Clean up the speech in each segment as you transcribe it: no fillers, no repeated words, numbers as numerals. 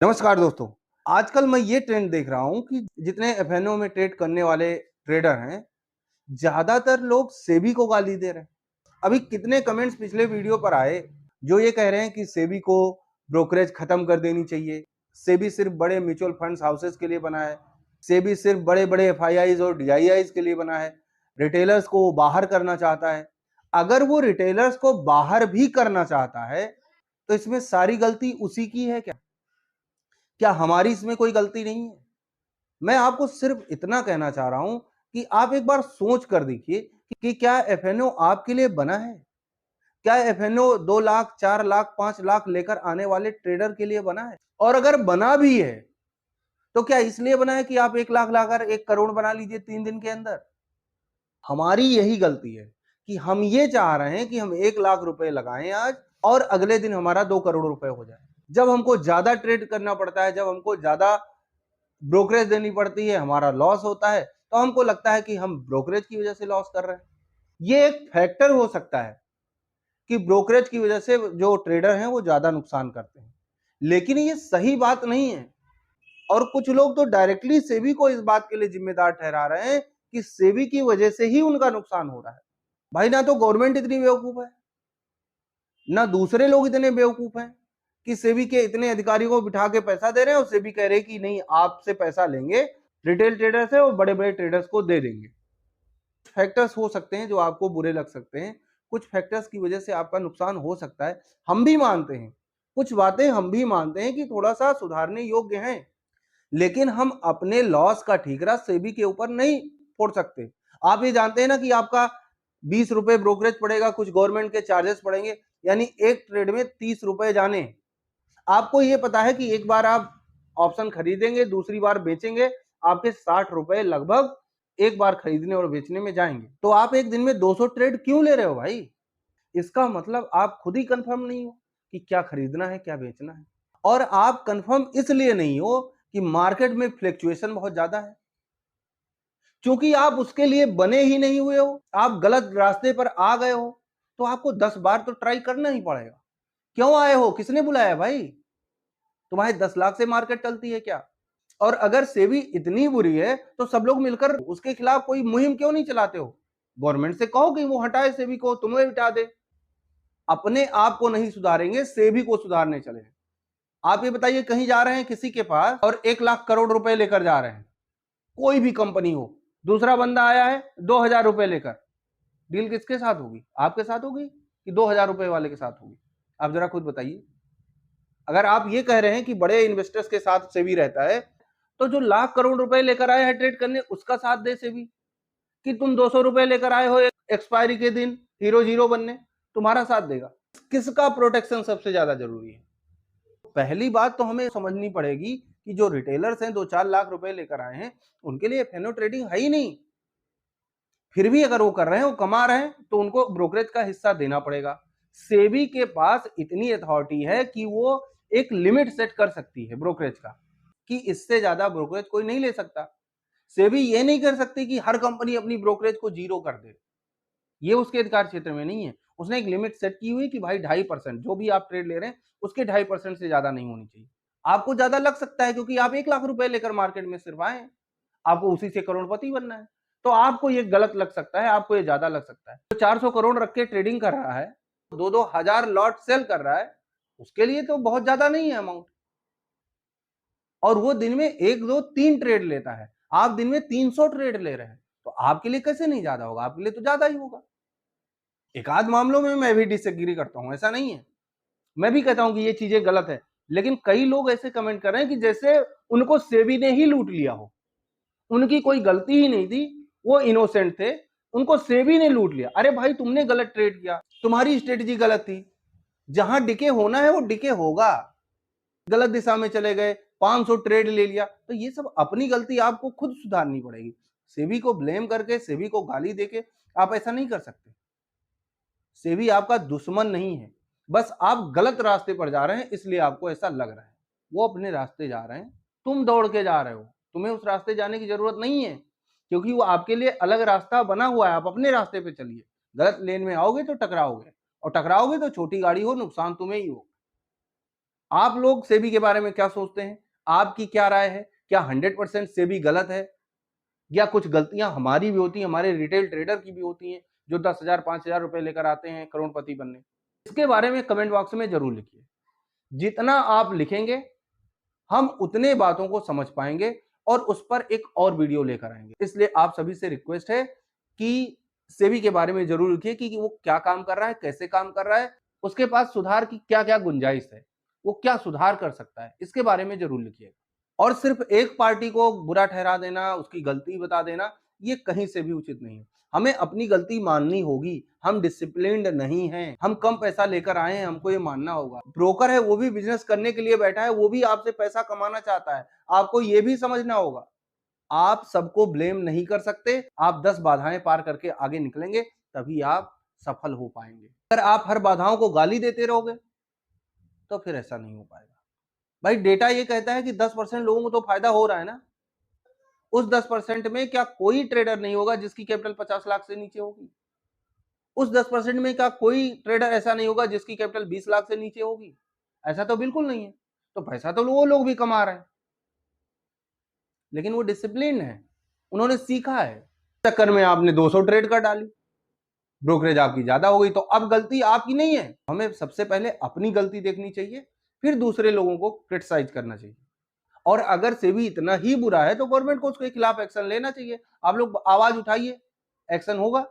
नमस्कार दोस्तों। आजकल मैं ये ट्रेंड देख रहा हूँ कि जितने एफएनओ में ट्रेड करने वाले ट्रेडर हैं, ज्यादातर लोग सेबी को गाली दे रहे हैं। अभी कितने कमेंट्स पिछले वीडियो पर आए जो ये कह रहे हैं कि सेबी को ब्रोकरेज खत्म कर देनी चाहिए। सेबी सिर्फ बड़े म्यूचुअल फंड्स हाउसेस के लिए बना है। सेबी सिर्फ बड़े बड़े एफआईआईज और डीआईआईज के लिए बना है। रिटेलर्स को वो बाहर करना चाहता है। अगर वो रिटेलर्स को बाहर भी करना चाहता है तो इसमें सारी गलती उसी की है क्या? क्या हमारी इसमें कोई गलती नहीं है? मैं आपको सिर्फ इतना कहना चाह रहा हूं कि आप एक बार सोच कर देखिए कि क्या एफएनओ आपके लिए बना है? क्या एफएनओ 2 लाख, 4 लाख, 5 लाख लेकर आने वाले ट्रेडर के लिए बना है? और अगर बना भी है तो क्या इसलिए बना है कि आप 1 लाख लाकर 1 करोड़ बना लीजिए 3 दिन के अंदर? हमारी यही गलती है कि हम ये चाह रहे हैं कि हम 1 लाख रुपए लगाएं आज और अगले दिन हमारा 2 करोड़ रुपए हो जाए। जब हमको ज्यादा ट्रेड करना पड़ता है, जब हमको ज्यादा ब्रोकरेज देनी पड़ती है, हमारा लॉस होता है, तो हमको लगता है कि हम ब्रोकरेज की वजह से लॉस कर रहे हैं। ये एक फैक्टर हो सकता है कि ब्रोकरेज की वजह से जो ट्रेडर हैं वो ज्यादा नुकसान करते हैं, लेकिन ये सही बात नहीं है। और कुछ लोग तो डायरेक्टली सेबी को इस बात के लिए जिम्मेदार ठहरा रहे हैं कि सेबी की वजह से ही उनका नुकसान हो रहा है। भाई, ना तो गवर्नमेंट इतनी बेवकूफ है, ना दूसरे लोग इतने बेवकूफ हैं कि सेबी के इतने अधिकारियों को बिठा के पैसा दे रहे हैं और सेबी कह रहे कि नहीं, आपसे पैसा लेंगे रिटेल ट्रेडर से और बड़े बड़े ट्रेडर्स को दे देंगे। फैक्टर्स हो सकते हैं जो आपको बुरे लग सकते हैं, कुछ फैक्टर्स की वजह से आपका नुकसान हो सकता है, हम भी मानते हैं। कुछ बातें हम भी मानते हैं कि थोड़ा सा सुधारने योग्य हैं, लेकिन हम अपने लॉस का ठीकरा सेबी के ऊपर नहीं फोड़ सकते। आप ये जानते हैं ना कि आपका 20 रुपए ब्रोकरेज पड़ेगा, कुछ गवर्नमेंट के चार्जेस पड़ेंगे, यानी एक ट्रेड में 30 रुपए जाने। आपको ये पता है कि एक बार आप ऑप्शन खरीदेंगे, दूसरी बार बेचेंगे, आपके 60 रुपए लगभग एक बार खरीदने और बेचने में जाएंगे। तो आप एक दिन में 200 ट्रेड क्यों ले रहे हो भाई? इसका मतलब आप खुद ही कंफर्म नहीं हो कि क्या खरीदना है, क्या बेचना है। और आप कंफर्म इसलिए नहीं हो कि मार्केट में फ्लक्चुएशन बहुत ज्यादा है, क्योंकि आप उसके लिए बने ही नहीं हुए हो। आप गलत रास्ते पर आ गए हो तो आपको 10 बार तो ट्राई करना ही पड़ेगा। क्यों आए हो? किसने बुलाया भाई? तुम्हारे 10 लाख से मार्केट चलती है क्या? और अगर सेबी इतनी बुरी है तो सब लोग मिलकर उसके खिलाफ कोई मुहिम क्यों नहीं चलाते हो? गवर्नमेंट से कहो कि वो हटाए सेबी को, तुम्हें हटा दे। अपने आप को नहीं सुधारेंगे, सेबी को सुधारने चले। आप ये बताइए, कहीं जा रहे हैं किसी के पास और 1 लाख करोड़ रुपए लेकर जा रहे हैं, कोई भी कंपनी हो, दूसरा बंदा आया है 2,000 रुपए लेकर, डील किसके साथ होगी? आपके साथ होगी कि 2,000 रुपए वाले के साथ होगी? आप जरा खुद बताइए। अगर आप ये कह रहे हैं कि बड़े इन्वेस्टर्स के साथ सेबी रहता है, तो जो लाख करोड़ रुपए लेकर आए हैं ट्रेड करने, उसका साथ दे सेबी। कि तुम 200 रुपए लेकर आए हो एक्सपायरी के दिन हीरो जीरो बनने, तुम्हारा साथ देगा? किसका प्रोटेक्शन सबसे ज्यादा जरूरी है? पहली बात तो हमें समझनी पड़ेगी कि जो रिटेलर्स हैं 2-4 लाख रुपए लेकर आए हैं, उनके लिए एफएनओ ट्रेडिंग है ही नहीं। फिर भी अगर वो कर रहे हैं, वो कमा रहे हैं, तो उनको ब्रोकरेज का हिस्सा देना पड़ेगा। सेबी के पास इतनी अथॉरिटी है कि वो एक लिमिट सेट कर सकती है ब्रोकरेज का, कि इससे ज्यादा ब्रोकरेज कोई नहीं ले सकता। सेबी ये नहीं कर सकती कि हर कंपनी अपनी ब्रोकरेज को जीरो कर दे, ये उसके अधिकार क्षेत्र में नहीं है। उसने एक लिमिट सेट की हुई कि भाई 2.5% जो भी आप ट्रेड ले रहे हैं उसके 2.5% से ज्यादा नहीं होनी चाहिए। आपको ज्यादा लग सकता है क्योंकि आप 1 लाख रुपए लेकर मार्केट में सिर्फ आए हैं, आपको उसी से करोड़पति बनना है, तो आपको ये गलत लग सकता है, आपको ये ज्यादा लग सकता है। तो 400 करोड़ रख के ट्रेडिंग कर रहा है, 2-2 हजार लॉट सेल कर रहा है, उसके लिए तो बहुत ज्यादा नहीं है अमाउंट। और वो दिन में 1-2-3 ट्रेड लेता है, आप दिन में 300 ट्रेड ले रहे हैं, तो आपके लिए कैसे नहीं ज्यादा होगा? आपके लिए तो ज्यादा ही होगा। एक आध मामलों में मैं भी डिसएग्री करता हूं, ऐसा नहीं है, मैं भी कहता हूं कि ये चीजें गलत है, लेकिन कई लोग ऐसे कमेंट कर रहे हैं कि जैसे उनको सेबी ने ही लूट लिया हो, उनकी कोई गलती ही नहीं थी, वो इनोसेंट थे, उनको सेबी ने लूट लिया। अरे भाई, तुमने गलत ट्रेड किया, तुम्हारी स्ट्रेटजी गलत थी। जहां डिके होना है वो डिके होगा। गलत दिशा में चले गए, 500 ट्रेड ले लिया, तो ये सब अपनी गलती आपको खुद सुधारनी पड़ेगी। सेबी को ब्लेम करके, सेबी को गाली देके आप ऐसा नहीं कर सकते। सेबी आपका दुश्मन नहीं है, बस आप गलत रास्ते पर जा रहे हैं इसलिए आपको ऐसा लग रहा है। वो अपने रास्ते जा रहे हैं, तुम दौड़ के जा रहे हो, तुम्हें उस रास्ते जाने की जरूरत नहीं है, क्योंकि वो आपके लिए अलग रास्ता बना हुआ है। आप अपने रास्ते पे चलिए, गलत लेन में आओगे तो टकराओगे, और टकराओगे तो छोटी गाड़ी हो, नुकसान तुम्हें ही हो। आप लोग सेबी के बारे में क्या सोचते हैं? आपकी क्या राय है? क्या 100% सेबी गलत है या कुछ गलतियां हमारी भी होती हैं, हमारे रिटेल ट्रेडर की भी होती हैं जो 10,000 5,000 रुपए लेकर आते हैं करोड़पति बनने? इसके बारे में कमेंट बॉक्स में जरूर लिखिए। जितना आप लिखेंगे हम उतने बातों को समझ पाएंगे और उस पर एक और वीडियो लेकर आएंगे। इसलिए आप सभी से रिक्वेस्ट है कि सेबी के बारे में जरूर लिखिए कि वो क्या काम कर रहा है, कैसे काम कर रहा है, उसके पास सुधार की क्या क्या गुंजाइश है, वो क्या सुधार कर सकता है, इसके बारे में जरूर लिखिए। और सिर्फ एक पार्टी को बुरा ठहरा देना, उसकी गलती बता देना, ये कहीं से भी उचित नहीं है। हमें अपनी गलती माननी होगी। हम डिसिप्लिन्ड नहीं हैं, हम कम पैसा लेकर आए हैं, हमको ये मानना होगा। ब्रोकर है वो भी बिजनेस करने के लिए बैठा है, वो भी आपसे पैसा कमाना चाहता है। आपको ये भी समझना होगा। आप सबको ब्लेम नहीं कर सकते। आप 10 बाधाएं पार करके आगे निकलेंगे तभी आप सफल हो पाएंगे। अगर आप हर बाधाओं को गाली देते रहोगे तो फिर ऐसा नहीं हो पाएगा। भाई डेटा ये कहता है कि 10% लोगों को तो फायदा हो रहा है ना। उस 10% में क्या कोई ट्रेडर नहीं होगा जिसकी कैपिटल 50 लाख से नीचे होगी? उस 10% में क्या कोई ट्रेडर ऐसा नहीं होगा जिसकी कैपिटल 20 लाख से नीचे होगी? ऐसा तो बिल्कुल नहीं है। तो पैसा तो वो लोग भी कमा रहे हैं, लेकिन वो डिसिप्लिन है, उन्होंने सीखा है। चक्कर में आपने 200 ट्रेड कर डाली, ब्रोकरेज आपकी ज्यादा हो गई, तो अब गलती आपकी नहीं है। हमें सबसे पहले अपनी गलती देखनी चाहिए, फिर दूसरे लोगों को क्रिटिसाइज करना चाहिए। और अगर सेबी इतना ही बुरा है तो गवर्नमेंट को उसके खिलाफ एक्शन लेना चाहिए। आप लोग आवाज उठाइए, एक्शन होगा।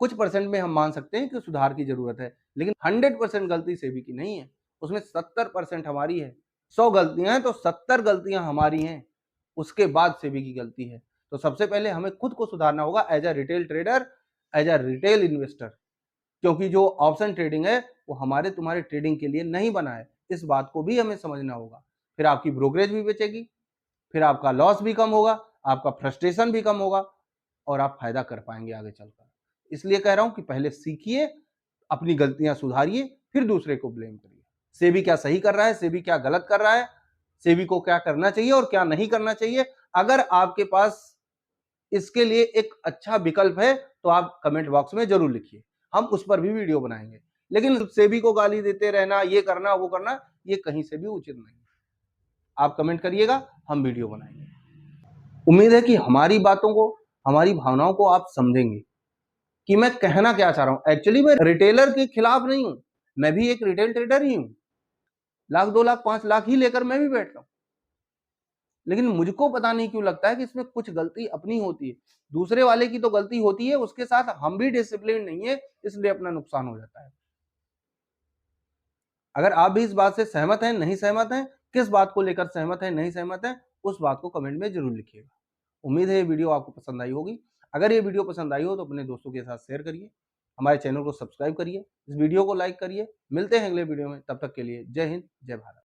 कुछ परसेंट में हम मान सकते हैं कि सुधार की जरूरत है, लेकिन 100% गलती सेबी की नहीं है, उसमें 70% हमारी है। 100 गलतियां हैं तो 70 गलतियां हमारी हैं, उसके बाद सेबी की गलती है। तो सबसे पहले हमें खुद को सुधारना होगा as a retail trader, as a retail investor, क्योंकि जो ऑप्शन ट्रेडिंग है वो हमारे तुम्हारे ट्रेडिंग के लिए नहीं बना है। इस बात को भी हमें समझना होगा। फिर आपकी ब्रोकरेज भी बचेगी, फिर आपका लॉस भी कम होगा, आपका फ्रस्ट्रेशन भी कम होगा और आप फायदा कर पाएंगे आगे चलकर। इसलिए कह रहा हूं कि पहले सीखिए, अपनी गलतियां सुधारिए, फिर दूसरे को ब्लेम करिए। सेबी क्या सही कर रहा है, सेबी क्या गलत कर रहा है, सेबी को क्या करना चाहिए और क्या नहीं करना चाहिए। अगर आपके पास इसके लिए एक अच्छा विकल्प है तो आप कमेंट बॉक्स में जरूर लिखिए, हम उस पर भी वीडियो बनाएंगे। लेकिन सेबी को गाली देते रहना, ये करना वो करना, ये कहीं से भी उचित नहीं। आप कमेंट करिएगा, हम वीडियो बनाएंगे। उम्मीद है कि हमारी बातों को, हमारी भावनाओं को आप समझेंगे कि मैं कहना क्या चाह रहा हूं। एक्चुअली मैं रिटेलर के खिलाफ नहीं हूं, मैं भी एक रिटेल ट्रेडर ही हूं। लाख 2 लाख 5 लाख ही लेकर मैं भी बैठता हूं, लेकिन मुझको पता नहीं क्यों लगता है कि इसमें कुछ गलती अपनी होती है। दूसरे वाले की तो गलती होती है, उसके साथ हम भी डिसिप्लिन नहीं है, इसलिए अपना नुकसान हो जाता है। अगर आप भी इस बात से सहमत हैं, नहीं सहमत हैं, किस बात को लेकर सहमत हैं, नहीं सहमत हैं, उस बात को कमेंट में जरूर लिखिएगा। उम्मीद है ये वीडियो आपको पसंद आई होगी। अगर ये वीडियो पसंद आई हो तो अपने दोस्तों के साथ शेयर करिए, हमारे चैनल को सब्सक्राइब करिए, इस वीडियो को लाइक करिए। मिलते हैं अगले वीडियो में, तब तक के लिए जय हिंद, जय भारत।